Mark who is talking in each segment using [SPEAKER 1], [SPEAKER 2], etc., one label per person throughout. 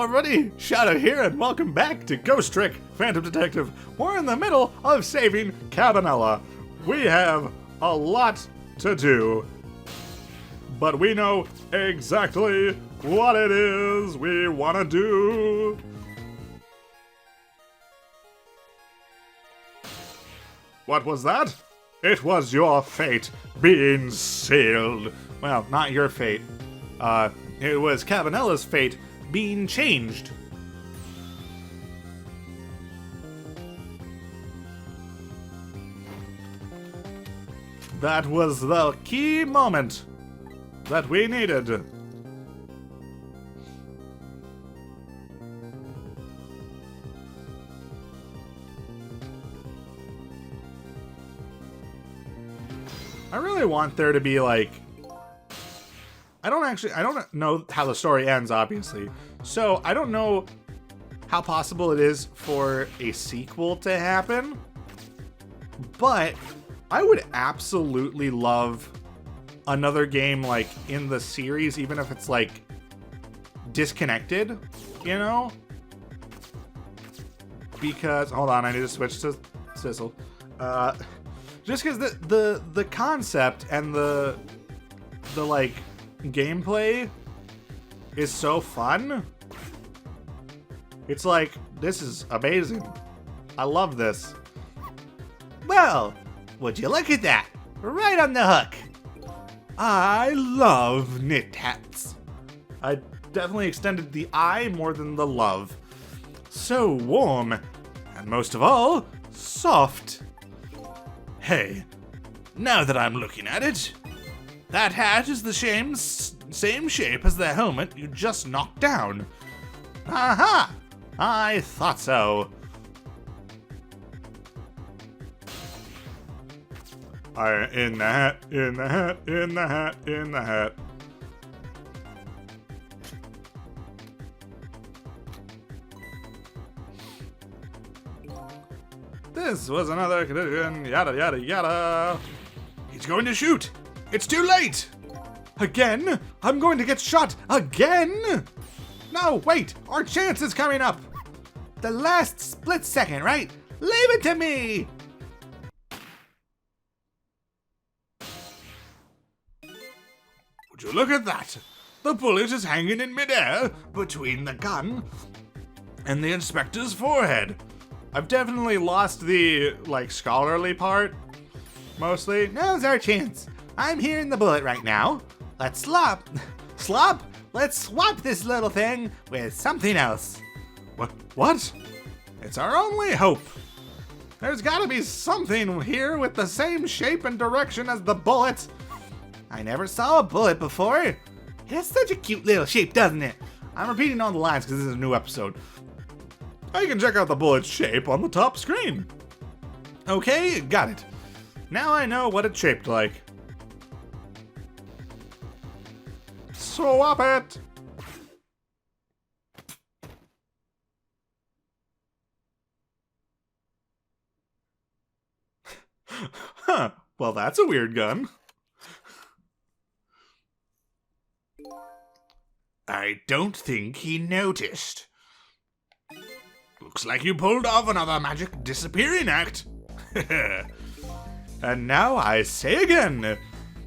[SPEAKER 1] everybody, Shadow here, and welcome back to Ghost Trick Phantom Detective. We're in the middle of saving Cabanela. We have a lot to do, but we know exactly what it is we want to do. What was that? It was your fate being sealed. Well, not your fate. It was Cabanela's fate being changed. That was the key moment that we needed. I really want there to be like, I don't know how the story ends, obviously. So I don't know how possible it is for a sequel to happen. But I would absolutely love another game like in the series, even if it's like disconnected, you know? Because, hold on, I need to switch to Sizzle. Just because the concept and the like gameplay is so fun. It's like, this is amazing. I love this. Well, would you look at that? Right on the hook. I love knit hats. I definitely extended the I more than the love. So warm, and most of all, soft. Hey, now that I'm looking at it, that hat is the same shape as the helmet you just knocked down. Aha! I thought so. In the hat, in the hat, in the hat, in the hat. This was another condition, yada yada yada. He's going to shoot. It's too late. Again? I'm going to get shot again? No, wait, our chance is coming up. The last split second, right? Leave it to me. Would you look at that? The bullet is hanging in midair between the gun and the inspector's forehead. I've definitely lost the, like, scholarly part, mostly. Now's our chance. I'm hearing the bullet right now. Let's slop? Let's swap this little thing with something else. What? It's our only hope. There's gotta be something here with the same shape and direction as the bullet. I never saw a bullet before. It has such a cute little shape, doesn't it? I'm repeating all the lines because this is a new episode. I can check out the bullet's shape on the top screen. Okay, got it. Now I know what it's shaped like. Swap it! Huh, well that's a weird gun. I don't think he noticed. Looks like you pulled off another magic disappearing act. And now I say again,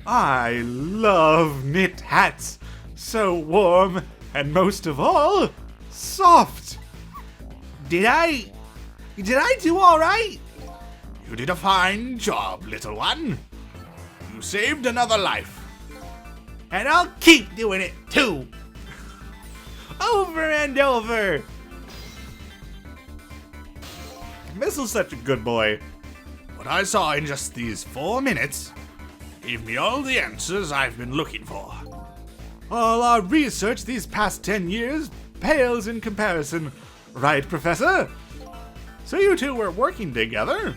[SPEAKER 1] I love knit hats. So warm, and most of all, soft. Did I do all right? You did a fine job, little one. You saved another life. And I'll keep doing it too. Over and over. Mistle's such a good boy. What I saw in just these 4 minutes gave me all the answers I've been looking for. All our research these past 10 years pales in comparison. Right, Professor? So you two were working together?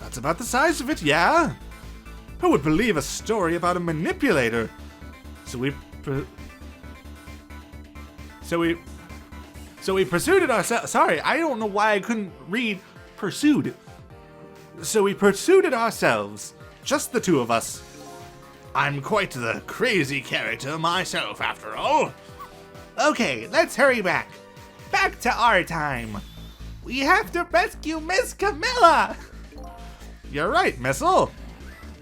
[SPEAKER 1] That's about the size of it, yeah? Who would believe a story about a manipulator? So we pursued it ourselves. Sorry, I don't know why I couldn't read pursued. So we pursued it ourselves. Just the two of us. I'm quite the crazy character myself, after all. Okay, let's hurry back. back to our time. We have to rescue Miss Camilla. You're right, Missile.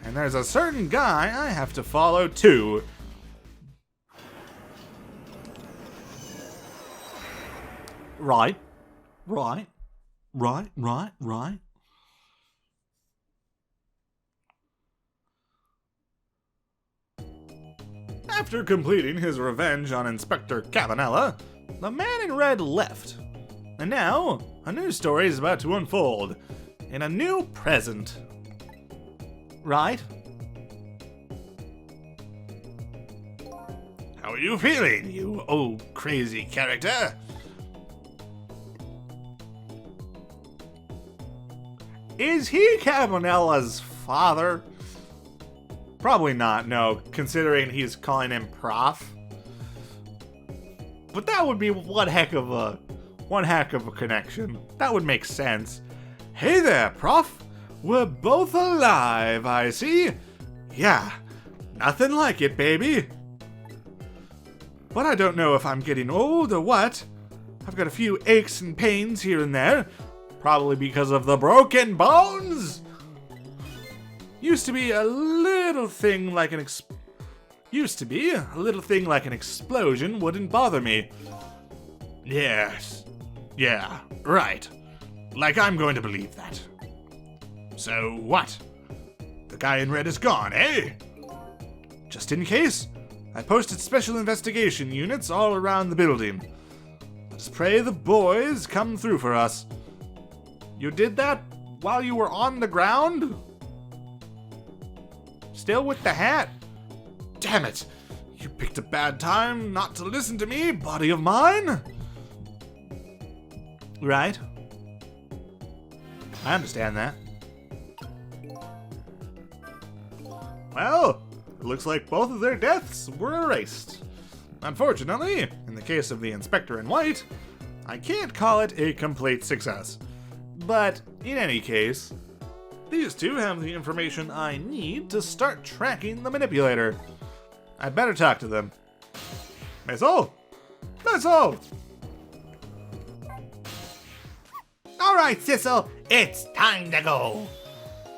[SPEAKER 1] And there's a certain guy I have to follow too. Right. After completing his revenge on Inspector Cabanela, the man in red left. And now, a new story is about to unfold in a new present. Right? How are you feeling, you old crazy character? Is he Cabanela's father? Probably not, no, considering he's calling him Prof. But that would be one heck of a connection. That would make sense. Hey there, Prof. We're both alive, I see. Yeah, nothing like it, baby. But I don't know if I'm getting old or what. I've got a few aches and pains here and there. Probably because of the broken bones. Used to be a little thing like an explosion wouldn't bother me. Yes. Yeah, right. Like I'm going to believe that. So what? The guy in red is gone, eh? Just in case, I posted special investigation units all around the building. Let's pray the boys come through for us. You did that while you were on the ground? Still with the hat? Damn it! You picked a bad time not to listen to me, body of mine! Right. I understand that. Well, it looks like both of their deaths were erased. Unfortunately, in the case of the Inspector in white, I can't call it a complete success. But in any case, these two have the information I need to start tracking the manipulator. I'd better talk to them. Missile! Missile! Alright, Sissel, it's time to go.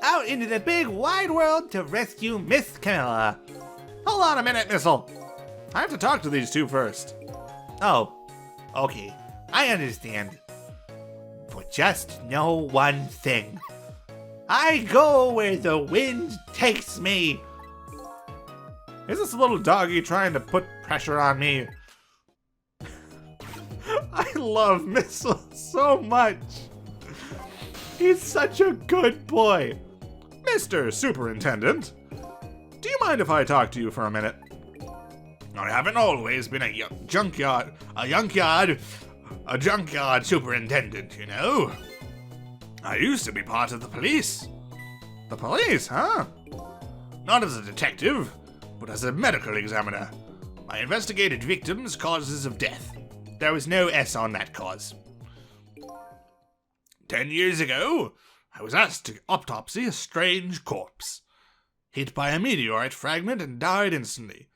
[SPEAKER 1] Out into the big wide world to rescue Miss Camilla. Hold on a minute, Missile. I have to talk to these two first. Oh, okay. I understand. But just know one thing. I go where the wind takes me. Is this little doggy trying to put pressure on me? I love Missile so much. He's such a good boy. Mr. Superintendent, do you mind if I talk to you for a minute? I haven't always been a junkyard superintendent, you know. I used to be part of the police. The police, huh? Not as a detective, but as a medical examiner. I investigated victims' causes of death. There was no S on that cause. 10 years ago, I was asked to autopsy a strange corpse. Hit by a meteorite fragment and died instantly.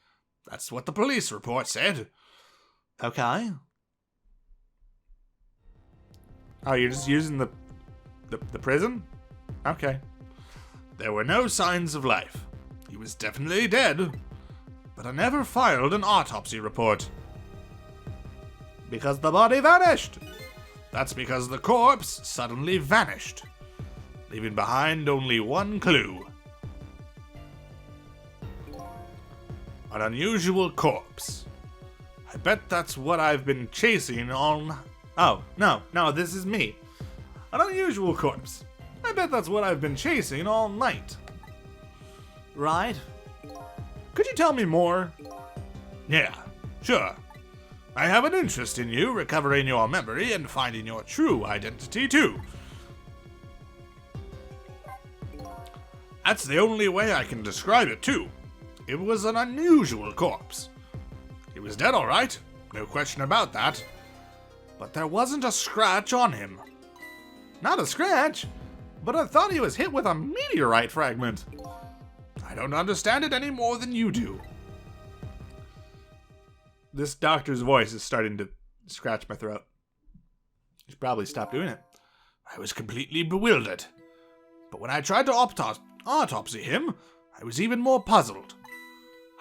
[SPEAKER 1] That's what the police report said. Okay. Oh, you're just using the prison? Okay. There were no signs of life. He was definitely dead. But I never filed an autopsy report. Because the body vanished. That's because the corpse suddenly vanished, leaving behind only one clue. An unusual corpse. I bet that's what I've been chasing on... Oh, no, this is me. An unusual corpse. I bet that's what I've been chasing all night. Right? Could you tell me more? Yeah, sure. I have an interest in you recovering your memory and finding your true identity, too. That's the only way I can describe it, too. It was an unusual corpse. He was dead, all right. No question about that. But there wasn't a scratch on him. Not a scratch, but I thought he was hit with a meteorite fragment. I don't understand it any more than you do. This doctor's voice is starting to scratch my throat. You should probably stop doing it. I was completely bewildered. But when I tried to autopsy him, I was even more puzzled.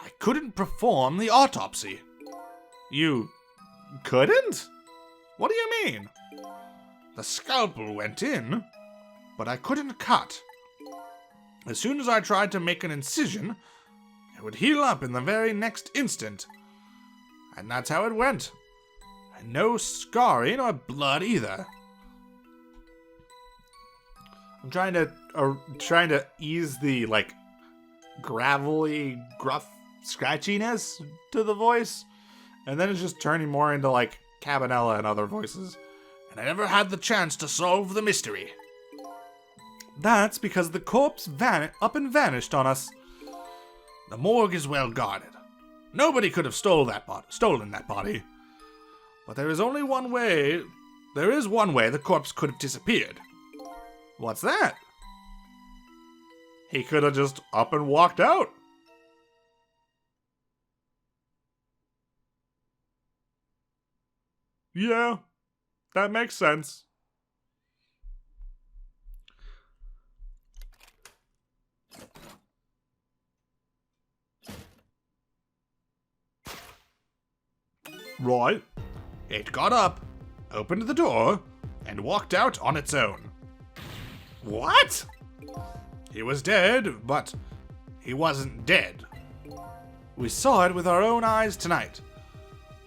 [SPEAKER 1] I couldn't perform the autopsy. You couldn't? What do you mean? The scalpel went in, but I couldn't cut. As soon as I tried to make an incision, it would heal up in the very next instant. And that's how it went. And no scarring or blood either. I'm trying to ease the, like, gravelly, gruff scratchiness to the voice. And then it's just turning more into, like, Cabanela and other voices. And I never had the chance to solve the mystery. That's because the corpse up and vanished on us. The morgue is well guarded. Nobody could have stolen that body. But there is one way the corpse could have disappeared. What's that? He could have just up and walked out. Yeah, that makes sense. Right. It got up, opened the door, and walked out on its own. What? He was dead, but he wasn't dead. We saw it with our own eyes tonight.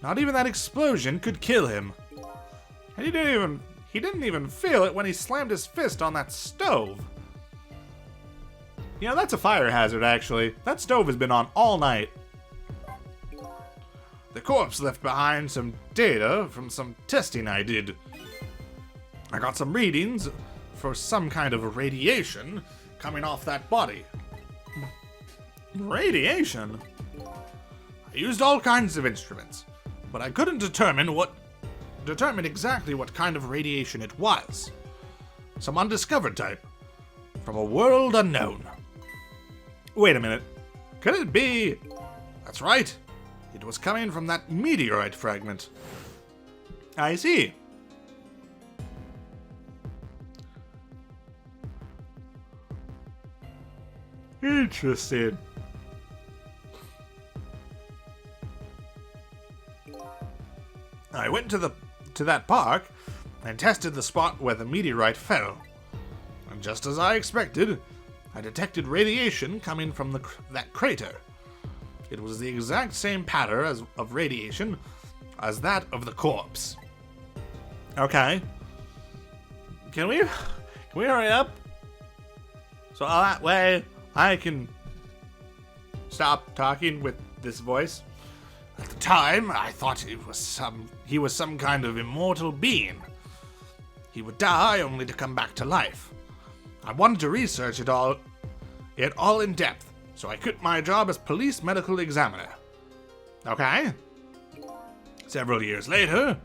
[SPEAKER 1] Not even that explosion could kill him. And he didn't even feel it when he slammed his fist on that stove. You know, that's a fire hazard, actually. That stove has been on all night. The corpse left behind some data from some testing I did. I got some readings for some kind of radiation coming off that body. Radiation? I used all kinds of instruments, but I couldn't determine exactly what kind of radiation it was. Some undiscovered type, from a world unknown. Wait a minute. Could it be? That's right. It was coming from that meteorite fragment. I see. Interesting. I went to that park and tested the spot where the meteorite fell. And just as I expected, I detected radiation coming from that crater. It was the exact same pattern of radiation as that of the corpse. Okay. Can we hurry up? So that way I can stop talking with this voice. At the time, I thought he was some kind of immortal being. He would die only to come back to life. I wanted to research it all in depth, so I quit my job as police medical examiner. Okay? Several years later,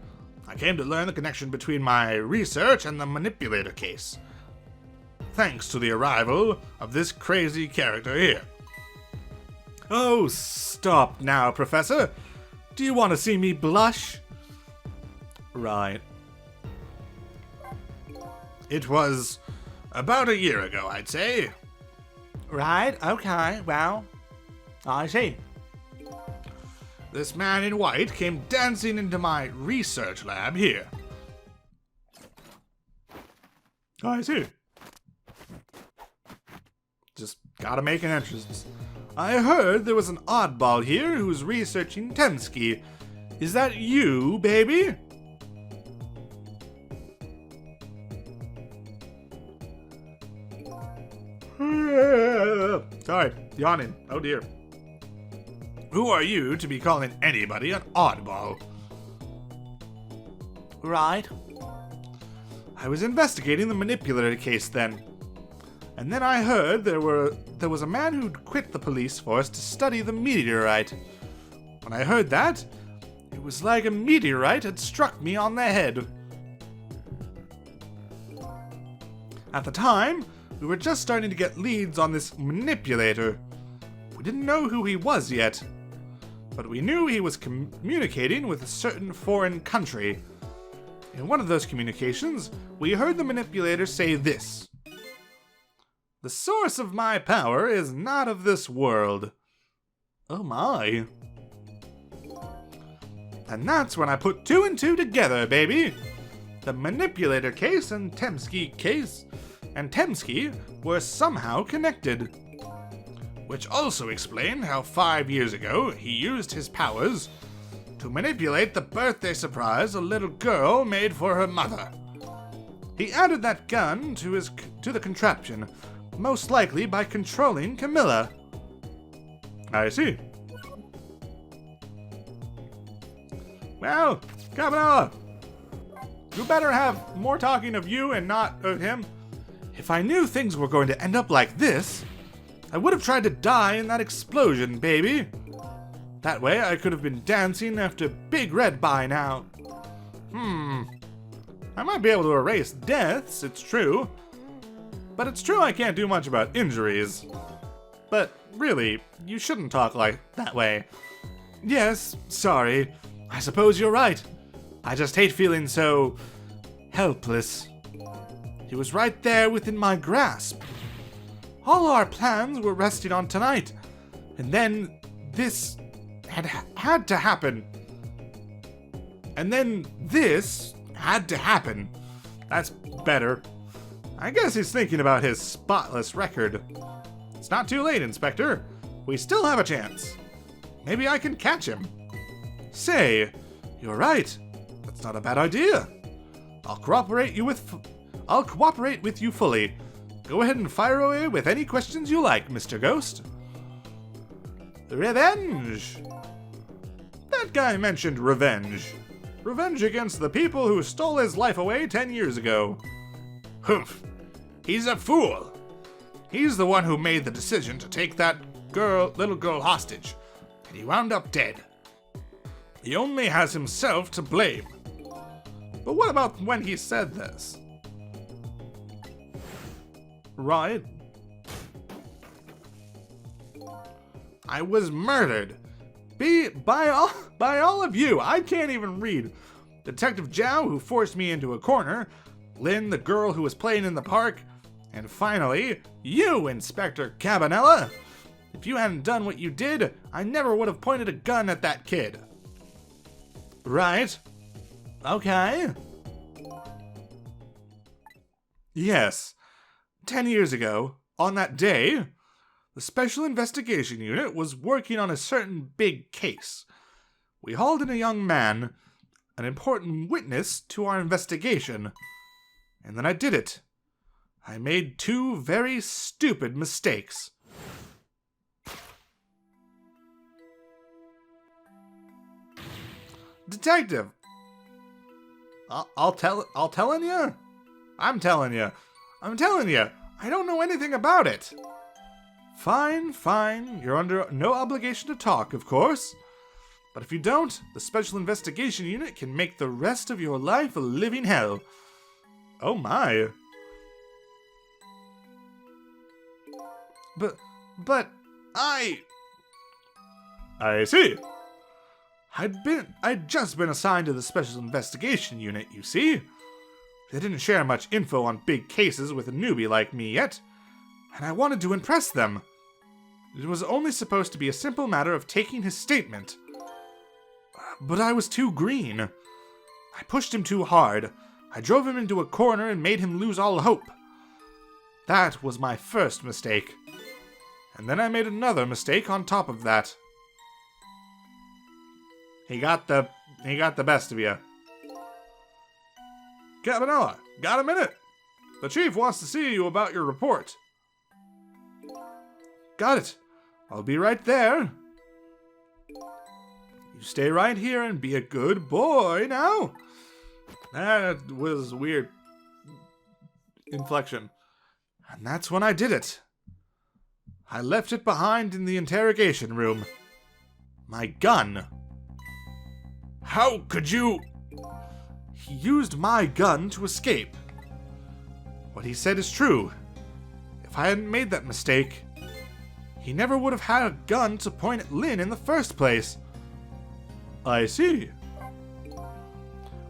[SPEAKER 1] I came to learn the connection between my research and the manipulator case. Thanks to the arrival of this crazy character here. Oh, stop now, Professor. Do you want to see me blush? Right. It was about a year ago, I'd say. Right, okay, well, I see. This man in white came dancing into my research lab here. I see. Just gotta make an entrance. I heard there was an oddball here who's researching Tensky. Is that you, baby? Sorry, yawning. Oh dear. Who are you to be calling anybody an oddball? Right. I was investigating the manipulator case then. And then I heard there was a man who'd quit the police force to study the meteorite. When I heard that, it was like a meteorite had struck me on the head. At the time, we were just starting to get leads on this manipulator. We didn't know who he was yet, but we knew he was communicating with a certain foreign country. In one of those communications, we heard the manipulator say this: "The source of my power is not of this world." Oh my. And that's when I put 2 and 2 together, baby. The manipulator case and Temsky were somehow connected. Which also explained how 5 years ago he used his powers to manipulate the birthday surprise a little girl made for her mother. He added that gun to the contraption, most likely by controlling Camilla. I see. Well, Cabanela, you better have more talking of you and not of him. If I knew things were going to end up like this, I would have tried to die in that explosion, baby. That way I could have been dancing after Big Red by now. I might be able to erase deaths, it's true. But it's true I can't do much about injuries. But really, you shouldn't talk like that way. Yes, sorry. I suppose you're right. I just hate feeling so helpless. He was right there within my grasp. All our plans were resting on tonight, and then this had to happen. And then this had to happen. That's better. I guess he's thinking about his spotless record. It's not too late, Inspector. We still have a chance. Maybe I can catch him. Say, you're right. That's not a bad idea. I'll cooperate with you fully. Go ahead and fire away with any questions you like, Mr. Ghost. Revenge. That guy mentioned revenge. Revenge against the people who stole his life away 10 years ago. Humph. He's a fool. He's the one who made the decision to take that little girl hostage, and he wound up dead. He only has himself to blame. But what about when he said this? Right. I was murdered. By all of you. I can't even read. Detective Zhao, who forced me into a corner. Lynn, the girl who was playing in the park. And finally, you, Inspector Cabanela. If you hadn't done what you did, I never would have pointed a gun at that kid. Right. Okay. Yes. 10 years ago, on that day, the Special Investigation Unit was working on a certain big case. We hauled in a young man, an important witness to our investigation. And then I did it. I made 2 very stupid mistakes. Detective! I'm telling you. I don't know anything about it. Fine. You're under no obligation to talk, of course. But if you don't, the Special Investigation Unit can make the rest of your life a living hell. Oh my. But I see. I'd just been assigned to the Special Investigation Unit, you see. They didn't share much info on big cases with a newbie like me yet, and I wanted to impress them. It was only supposed to be a simple matter of taking his statement. But I was too green. I pushed him too hard. I drove him into a corner and made him lose all hope. That was my first mistake. And then I made another mistake on top of that. He got the best of you. Cabanela, got a minute? The chief wants to see you about your report. Got it. I'll be right there. You stay right here and be a good boy now. That was weird inflection. And that's when I did it. I left it behind in the interrogation room. My gun. How could you? He used my gun to escape. What he said is true. If I hadn't made that mistake, he never would have had a gun to point at Lynn in the first place. I see.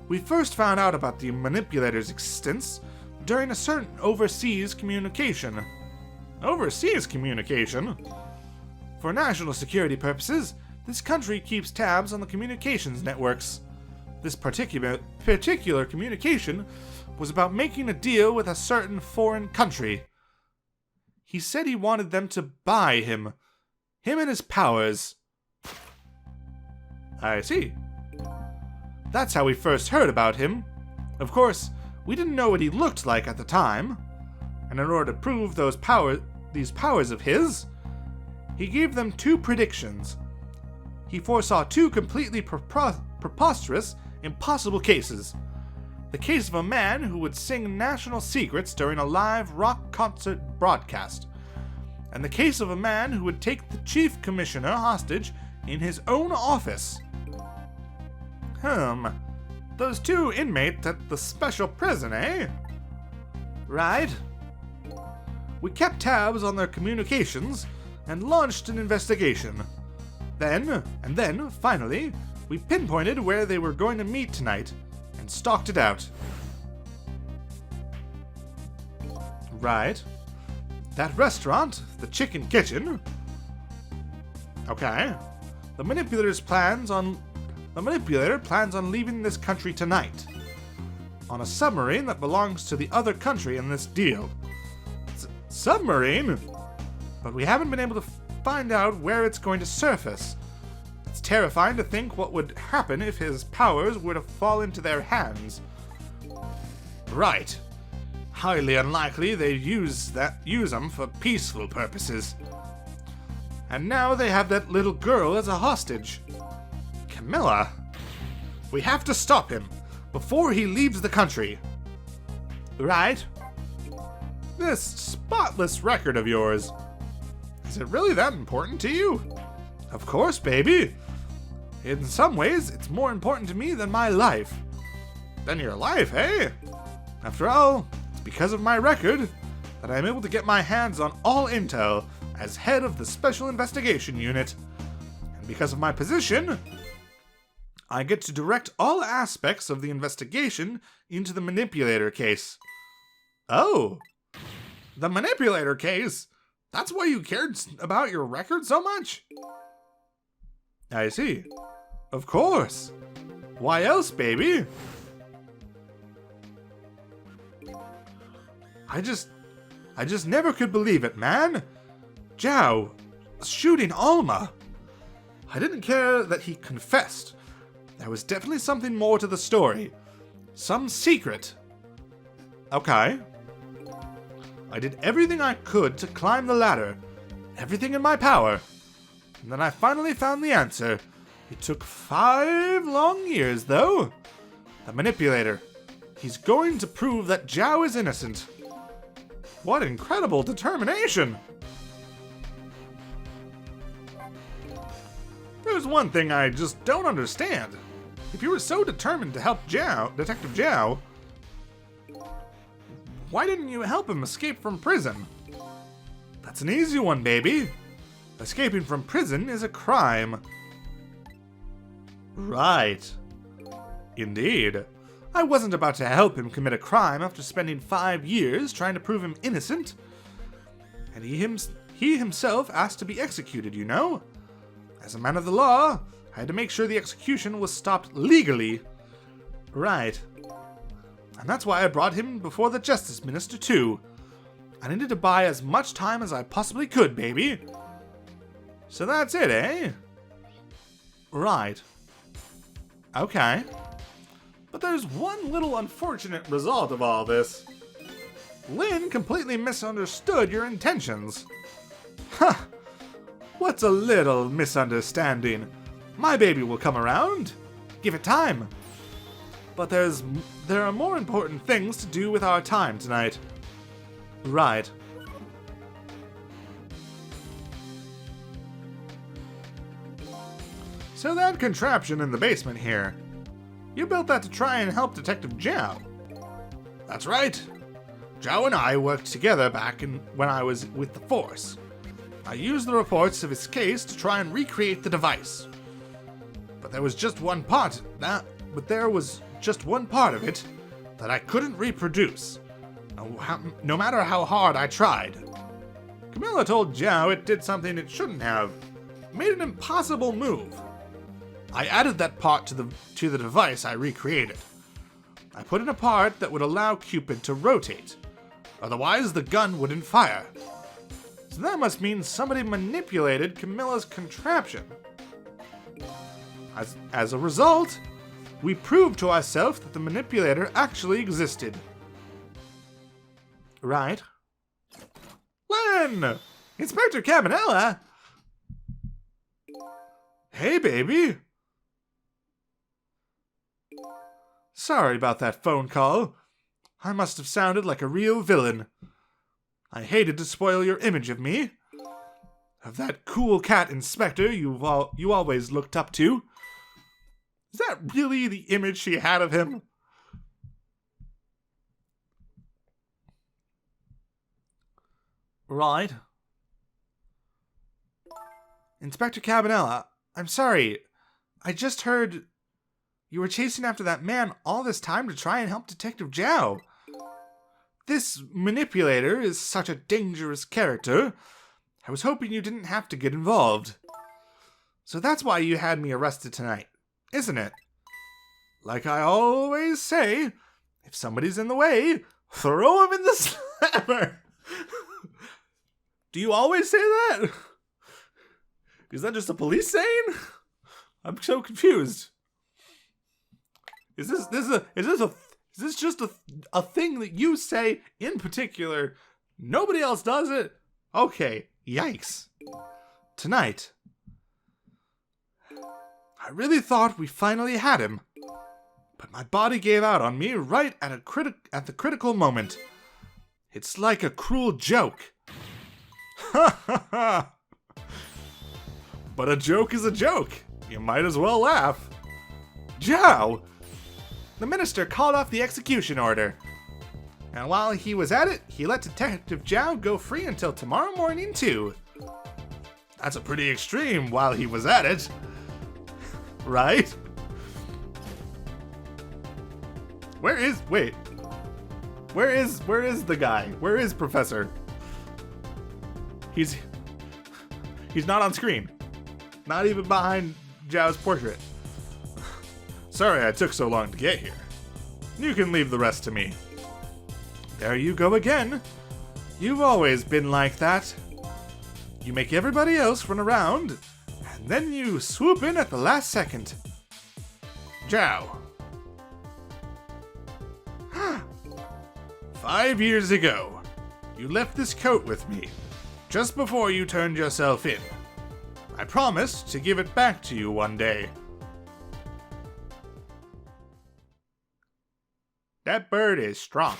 [SPEAKER 1] We first found out about the manipulator's existence during a certain overseas communication. Overseas communication? For national security purposes, this country keeps tabs on the communications networks. This particular communication was about making a deal with a certain foreign country. He said he wanted them to buy him and his powers. I see. That's how we first heard about him. Of course, we didn't know what he looked like at the time, and in order to prove these powers of his, he gave them 2 predictions. He foresaw 2 completely preposterous, impossible cases. The case of a man who would sing national secrets during a live rock concert broadcast, and the case of a man who would take the chief commissioner hostage in his own office. Those 2 inmates at the special prison, eh? Right. We kept tabs on their communications and launched an investigation. Then, finally, we pinpointed where they were going to meet tonight and stalked it out. Right. That restaurant, the Chicken Kitchen. Okay. The manipulator plans on leaving this country tonight on a submarine that belongs to the other country in this deal. Submarine? But we haven't been able to find out where it's going to surface. It's terrifying to think what would happen if his powers were to fall into their hands. Right. Highly unlikely they'd use them for peaceful purposes. And now they have that little girl as a hostage. Camilla, we have to stop him before he leaves the country. Right? This spotless record of yours, is it really that important to you? Of course, baby. In some ways, it's more important to me than my life. Than your life, eh? After all, it's because of my record that I'm able to get my hands on all intel as head of the Special Investigation Unit. And because of my position, I get to direct all aspects of the investigation into the manipulator case. Oh, the manipulator case? That's why you cared about your record so much? I see. Of course. Why else, baby? I just never could believe it, man. Zhao shooting Alma. I didn't care that he confessed. There was definitely something more to the story. Some secret. Okay. I did everything I could to climb the ladder. Everything in my power. And then I finally found the answer. It took 5 long years, though. The manipulator. He's going to prove that Zhao is innocent. What incredible determination! There's one thing I just don't understand. If you were so determined to help Detective Zhao, why didn't you help him escape from prison? That's an easy one, baby. Escaping from prison is a crime. Right. Indeed. I wasn't about to help him commit a crime after spending 5 years trying to prove him innocent. And he himself asked to be executed, you know? As a man of the law, I had to make sure the execution was stopped legally. Right. And that's why I brought him before the Justice Minister, too. I needed to buy as much time as I possibly could, baby. So that's it, eh? Right. Okay. But there's one little unfortunate result of all this. Lynn completely misunderstood your intentions. Huh. What's a little misunderstanding? My baby will come around. Give it time. But there are more important things to do with our time tonight. Right. So that contraption in the basement here, you built that to try and help Detective Zhao. That's right. Zhao and I worked together back when I was with the Force. I used the reports of his case to try and recreate the device. But there was just one part just one part of it that I couldn't reproduce, no matter how hard I tried. Camilla told Zhao it did something it shouldn't have, made an impossible move. I added that part to the device I recreated. I put in a part that would allow Cupid to rotate, otherwise the gun wouldn't fire. So that must mean somebody manipulated Camilla's contraption. As a result, we proved to ourselves that the manipulator actually existed. Right? Len! Inspector Cabanela! Hey, baby! Sorry about that phone call. I must have sounded like a real villain. I hated to spoil your image of me. Of that cool cat inspector you always looked up to. Is that really the image she had of him? Right. Inspector Cabanela, I'm sorry. I just heard you were chasing after that man all this time to try and help Detective Zhao. This manipulator is such a dangerous character. I was hoping you didn't have to get involved. So that's why you had me arrested tonight, isn't it? Like I always say, if somebody's in the way, throw him in the slammer. Do you always say that? Is that just a police saying? I'm so confused. Is this just a thing that you say in particular? Nobody else does it? Okay, yikes. Tonight, I really thought we finally had him, but my body gave out on me right at the critical moment. It's like a cruel joke. Ha ha ha! But a joke is a joke. You might as well laugh. Zhao! The minister called off the execution order. And while he was at it, he let Detective Zhao go free until tomorrow morning too. That's a pretty extreme while he was at it. Right? Where is the guy? Where is Professor? He's not on screen. Not even behind Zhao's portrait. Sorry I took so long to get here. You can leave the rest to me. There you go again. You've always been like that. You make everybody else run around, and then you swoop in at the last second. Zhao. 5 years ago, you left this coat with me, just before you turned yourself in. I promised to give it back to you one day. That bird is strong.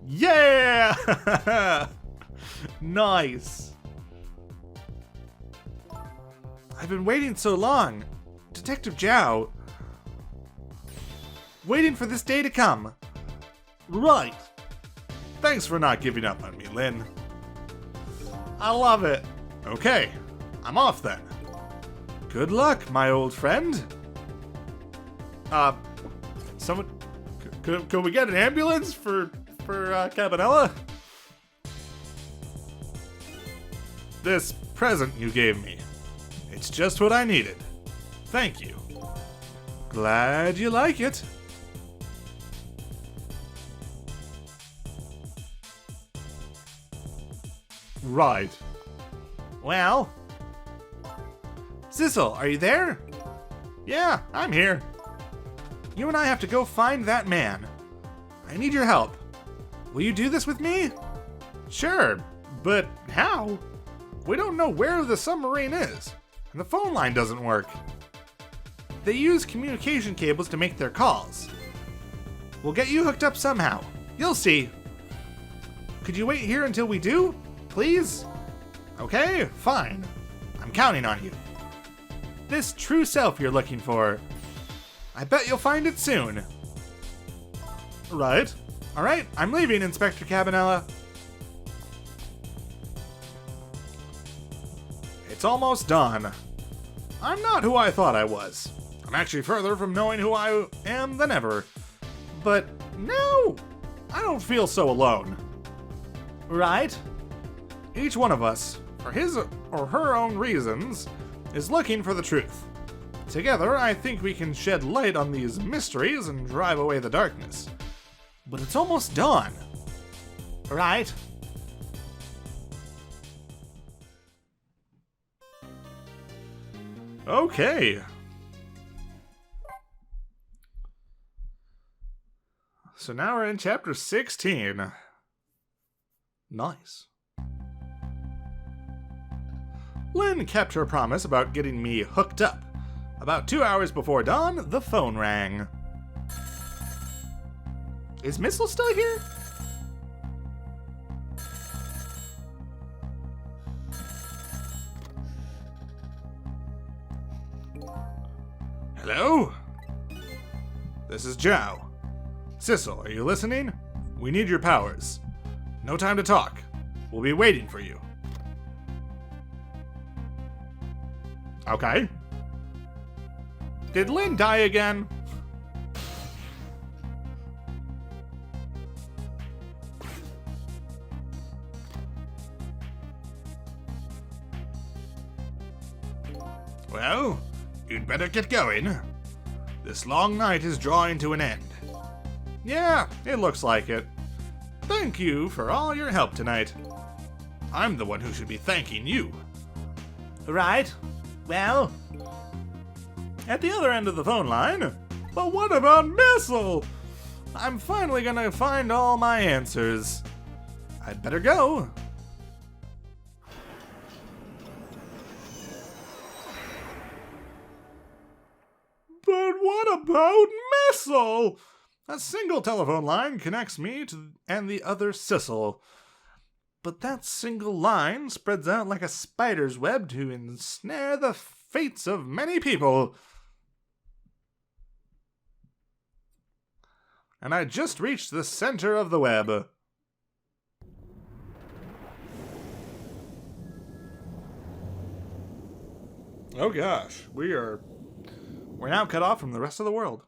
[SPEAKER 1] Yeah! Nice. I've been waiting so long. Detective Zhao. Waiting for this day to come. Right. Thanks for not giving up on me, Lynn. I love it. Okay, I'm off then. Good luck, my old friend. Someone, could we get an ambulance for Cabanela? This present you gave me, it's just what I needed. Thank you. Glad you like it. Right. Well. Sissel, are you there? Yeah, I'm here. You and I have to go find that man. I need your help. Will you do this with me? Sure, but how? We don't know where the submarine is, and the phone line doesn't work. They use communication cables to make their calls. We'll get you hooked up somehow. You'll see. Could you wait here until we do? Please? Okay, fine. I'm counting on you. This true self you're looking for. I bet you'll find it soon. Right. Alright, I'm leaving, Inspector Cabanela. It's almost dawn. I'm not who I thought I was. I'm actually further from knowing who I am than ever. But now, I don't feel so alone. Right? Each one of us, for his or her own reasons, is looking for the truth. Together, I think we can shed light on these mysteries and drive away the darkness. But it's almost dawn. Right? Okay. So now we're in chapter 16. Nice. Lynn kept her promise about getting me hooked up. About 2 hours before dawn, the phone rang. Is Missile still here? Hello? This is Zhao. Sissel, are you listening? We need your powers. No time to talk. We'll be waiting for you. Okay. Did Lynn die again? Well, you'd better get going. This long night is drawing to an end. Yeah, it looks like it. Thank you for all your help tonight. I'm the one who should be thanking you. Right. Well, at the other end of the phone line. But what about Missile? I'm finally gonna find all my answers. I'd better go. But what about Missile? A single telephone line connects me to and the other Sissel. But that single line spreads out like a spider's web to ensnare the fates of many people. And I just reached the center of the web. Oh gosh, we're now cut off from the rest of the world.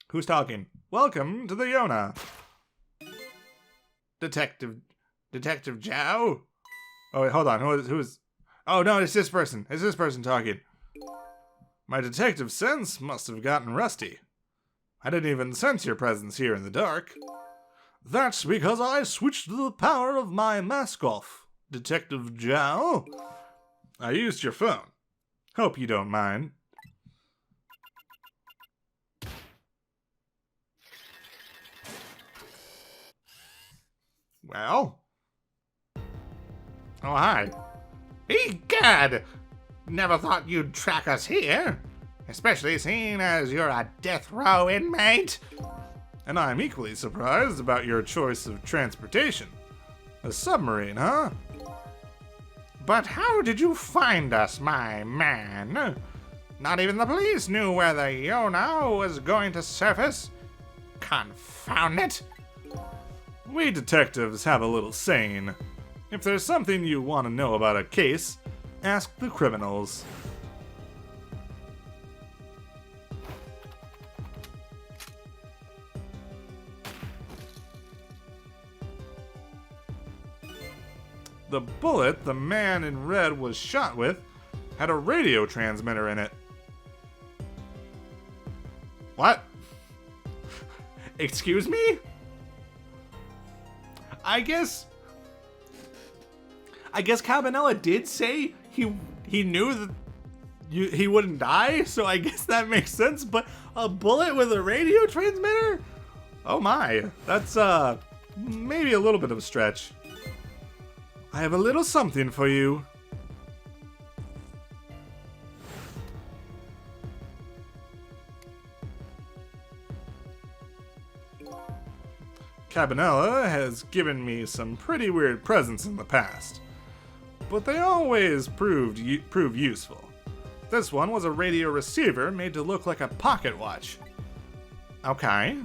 [SPEAKER 1] Who's talking? Welcome to the Yona. Detective Zhao? Oh wait, hold on. Who is? Oh no, it's this person. It's this person talking. My detective sense must have gotten rusty. I didn't even sense your presence here in the dark. That's because I switched the power of my mask off, Detective Zhao. I used your phone. Hope you don't mind. Well? Oh, hi. Egad! Never thought you'd track us here. Especially seeing as you're a death row inmate. And I'm equally surprised about your choice of transportation. A submarine, huh? But how did you find us, my man? Not even the police knew where the Yona was going to surface. Confound it! We detectives have a little saying. If there's something you want to know about a case, ask the criminals. The bullet the man in red was shot with had a radio transmitter in it. What? Excuse me? I guess Cabanela did say he knew that he wouldn't die, so I guess that makes sense, but a bullet with a radio transmitter? Oh my, that's maybe a little bit of a stretch. I have a little something for you. Cabanela has given me some pretty weird presents in the past, but they always prove useful. This one was a radio receiver made to look like a pocket watch. Okay.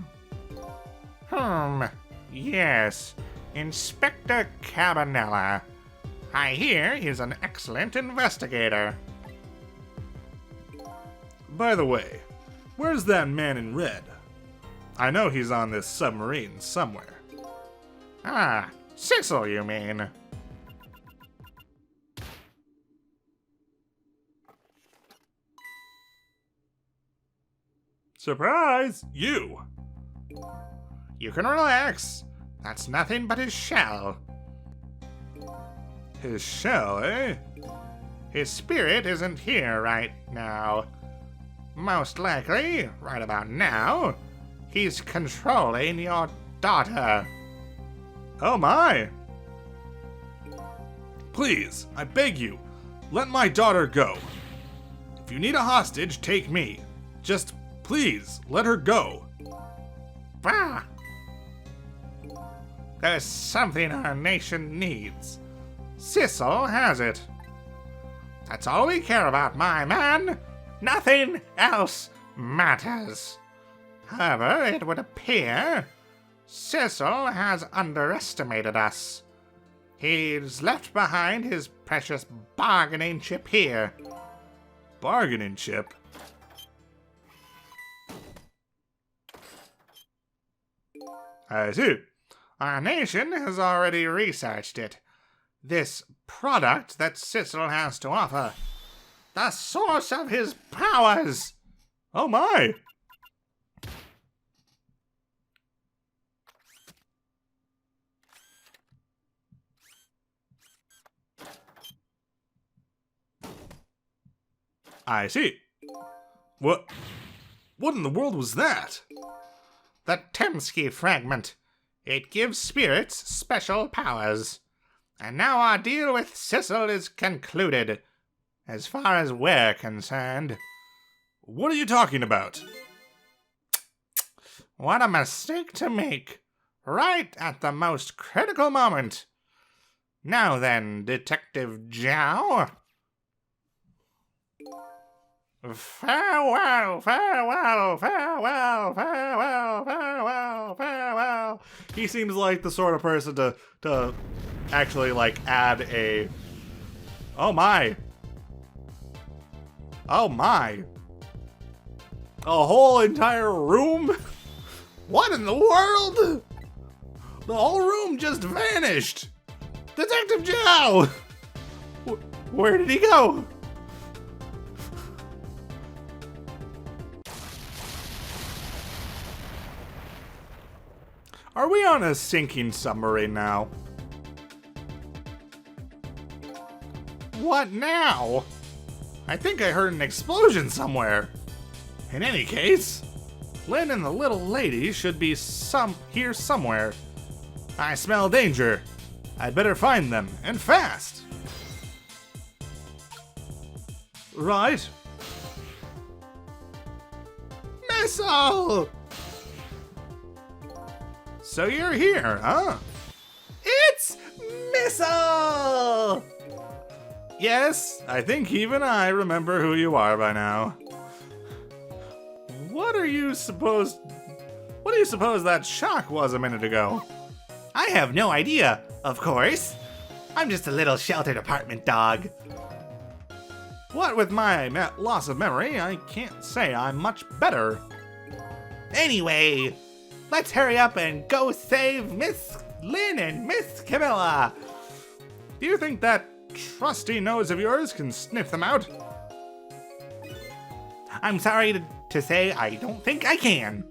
[SPEAKER 1] Yes, Inspector Cabanela. I hear he's an excellent investigator. By the way, where's that man in red? I know he's on this submarine somewhere. Ah, Sissel, you mean? Surprise! You! You can relax. That's nothing but his shell. His shell, eh? His spirit isn't here right now. Most likely, right about now, he's controlling your daughter. Oh my! Please, I beg you, let my daughter go. If you need a hostage, take me. Just please, let her go. Bah! There's something our nation needs. Sissel has it. That's all we care about, my man. Nothing else matters. However, it would appear Sissel has underestimated us. He's left behind his precious bargaining chip here. Bargaining chip? I see. Our nation has already researched it. This product that Sissel has to offer. The source of his powers! Oh my! I see. What in the world was that? The Temsky fragment. It gives spirits special powers. And now our deal with Sissel is concluded, as far as we're concerned. What are you talking about? What a mistake to make, right at the most critical moment. Now then, Detective Zhao. Farewell, farewell, farewell, farewell, farewell, farewell. He seems like the sort of person to actually, like, add a... Oh my. Oh my. A whole entire room? What in the world? The whole room just vanished. Detective Zhao! Where did he go? Are we on a sinking submarine now? What now? I think I heard an explosion somewhere. In any case, Lynn and the little lady should be here somewhere. I smell danger. I'd better find them, and fast. Right. Missile! So you're here, huh? It's Missile! Yes, I think even I remember who you are by now. What do you suppose that shock was a minute ago? I have no idea, of course. I'm just a little sheltered apartment dog. What with my loss of memory, I can't say I'm much better. Anyway, let's hurry up and go save Miss Lynn and Miss Cabanela. Do you think that trusty nose of yours can sniff them out? I'm sorry to say I don't think I can.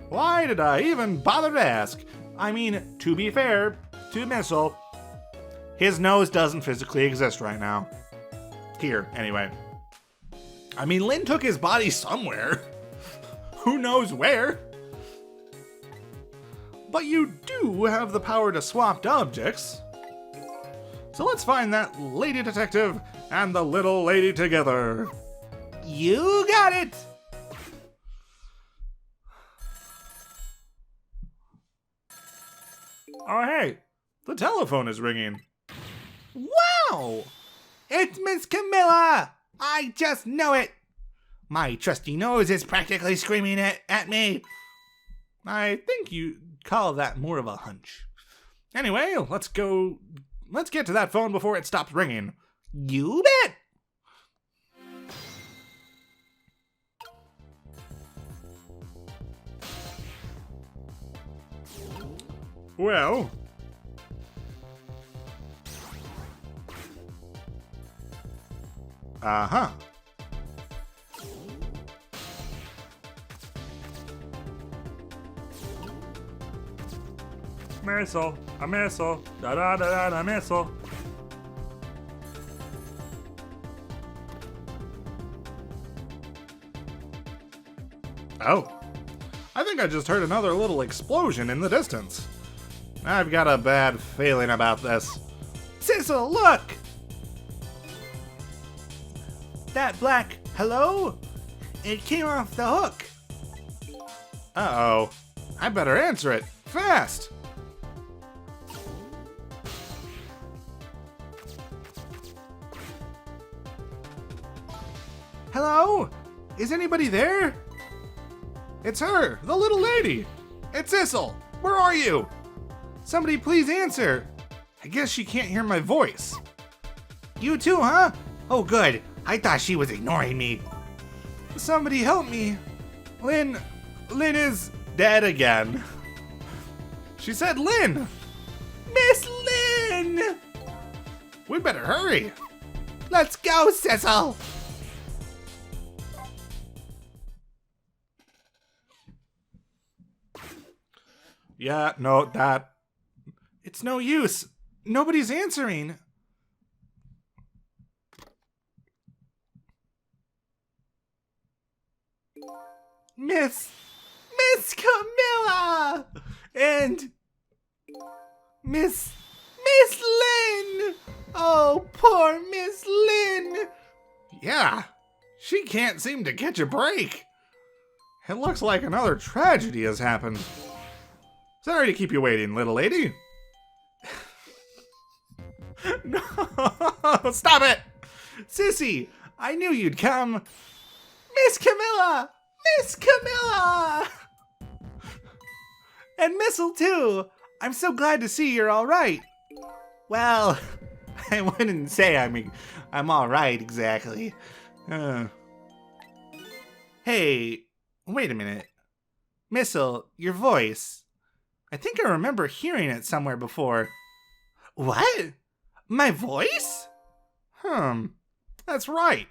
[SPEAKER 1] Why did I even bother to ask? I mean, to be fair to Missile, his nose doesn't physically exist right now. Here, anyway. I mean, Lynn took his body somewhere. Who knows where? But you do have the power to swap objects. So let's find that lady detective and the little lady together. You got it! Oh, hey, the telephone is ringing. Wow! It's Miss Camilla! I just know it! My trusty nose is practically screaming at me. I think you call that more of a hunch. Anyway, let's go let's get to that phone before it stops ringing.
[SPEAKER 2] You bet.
[SPEAKER 1] Well. Uh-huh. Missile, a missile, da da da da, a missile. Oh, I think I just heard another little explosion in the distance. I've got a bad feeling about this.
[SPEAKER 2] Sissel, look! That black hello? It came off the hook.
[SPEAKER 1] Uh-oh. I better answer it. Fast! Hello? Is anybody there? It's her, the little lady. It's Sissel. Where are you? Somebody please answer. I guess she can't hear my voice.
[SPEAKER 2] You too, huh? Oh, good. I thought she was ignoring me.
[SPEAKER 1] Somebody help me. Lynn is dead again. She said Lynn.
[SPEAKER 2] Miss Lynn!
[SPEAKER 1] We better hurry.
[SPEAKER 2] Let's go, Sissel.
[SPEAKER 1] Yeah, no, that... It's no use. Nobody's answering.
[SPEAKER 2] Miss Camilla! And Miss Lynn! Oh, poor Miss Lynn!
[SPEAKER 1] Yeah, she can't seem to catch a break. It looks like another tragedy has happened. Sorry to keep you waiting, little lady. No, stop it!
[SPEAKER 2] Sissy, I knew you'd come. Miss Camilla! Miss Camilla! And Missile too. I'm so glad to see you're all right. Well, I wouldn't say I'm all right exactly. Hey, wait a minute. Missile, your voice. I think I remember hearing it somewhere before. What? My voice?
[SPEAKER 1] That's right.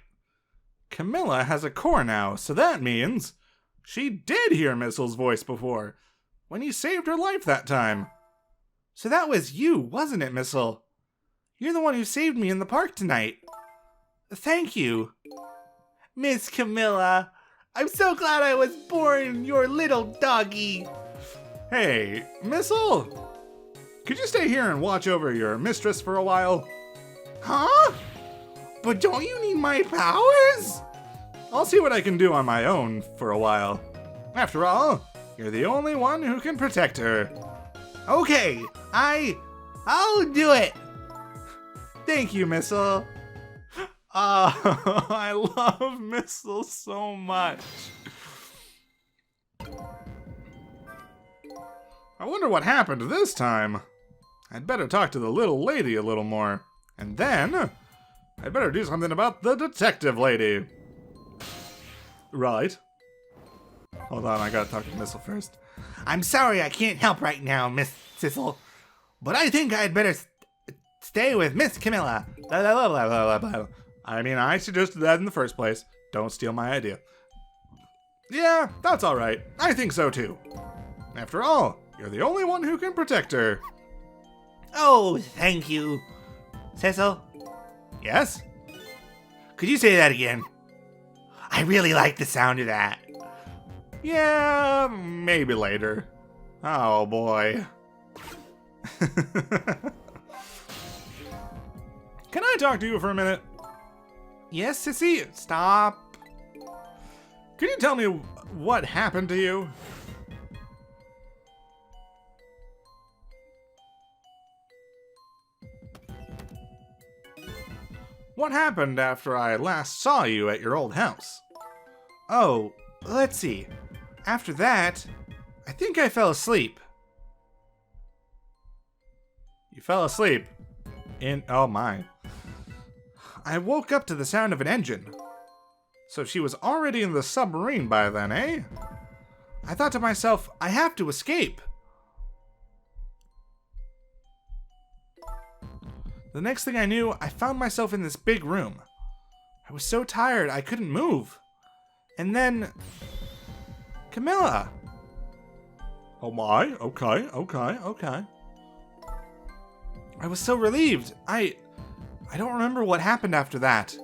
[SPEAKER 1] Camilla has a core now, so that means she did hear Missile's voice before, when you saved her life that time.
[SPEAKER 2] So that was you, wasn't it, Missile? You're the one who saved me in the park tonight. Thank you. Miss Camilla, I'm so glad I was born your little doggy.
[SPEAKER 1] Hey, Missile, could you stay here and watch over your mistress for a while?
[SPEAKER 2] Huh? But don't you need my powers?
[SPEAKER 1] I'll see what I can do on my own for a while. After all, you're the only one who can protect her.
[SPEAKER 2] Okay, I'll do it. Thank you, Missile.
[SPEAKER 1] Oh, I love Missile so much. I wonder what happened this time. I'd better talk to the little lady a little more. And then, I'd better do something about the detective lady. Right. Hold on, I gotta talk to Missile first.
[SPEAKER 2] I'm sorry I can't help right now, Miss Sissel, but I think I'd better stay with Miss Camilla.
[SPEAKER 1] I mean, I suggested that in the first place. Don't steal my idea. Yeah, that's alright. I think so too. After all, you're the only one who can protect her.
[SPEAKER 2] Oh, thank you. Sissel?
[SPEAKER 1] Yes?
[SPEAKER 2] Could you say that again? I really like the sound of that.
[SPEAKER 1] Yeah, maybe later. Oh boy. Can I talk to you for a minute?
[SPEAKER 2] Yes, Sissy? Stop.
[SPEAKER 1] Can you tell me what happened to you? What happened after I last saw you at your old house?
[SPEAKER 2] Oh, let's see. After that, I think I fell asleep.
[SPEAKER 1] You fell asleep? Oh my. I woke up to the sound of an engine. So she was already in the submarine by then, eh? I thought to myself, I have to escape. The next thing I knew, I found myself in this big room. I was so tired, I couldn't move. And then... Camilla! Oh my, okay. I was so relieved. I don't remember what happened after that.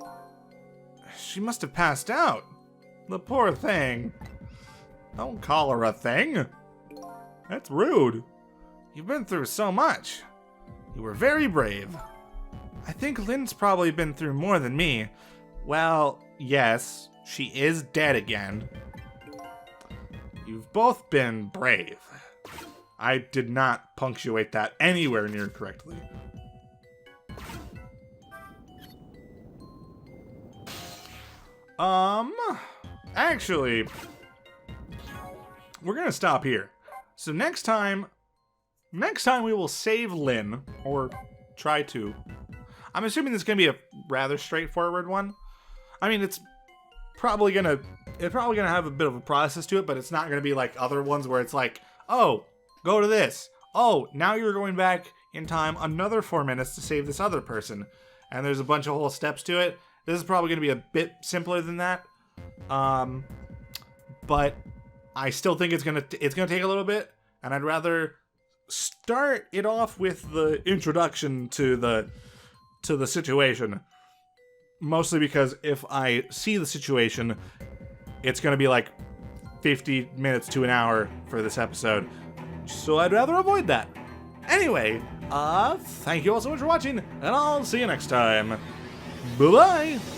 [SPEAKER 1] She must have passed out. The poor thing. Don't call her a thing. That's rude. You've been through so much. You were very brave. I think Lynn's probably been through more than me. Well, yes, she is dead again. You've both been brave. I did not punctuate that anywhere near correctly. Actually, we're gonna stop here. So next time we will save Lynn, or try to. I'm assuming this is gonna be a rather straightforward one. I mean, it's probably gonna have a bit of a process to it, but it's not gonna be like other ones where it's like, oh, go to this. Oh, now you're going back in time another 4 minutes to save this other person, and there's a bunch of whole steps to it. This is probably gonna be a bit simpler than that. But I still think it's gonna take a little bit, and I'd rather start it off with the introduction to the situation. Mostly because if I see the situation, it's gonna be like 50 minutes to an hour for this episode. So I'd rather avoid that. Anyway, thank you all so much for watching, and I'll see you next time. Bye-bye!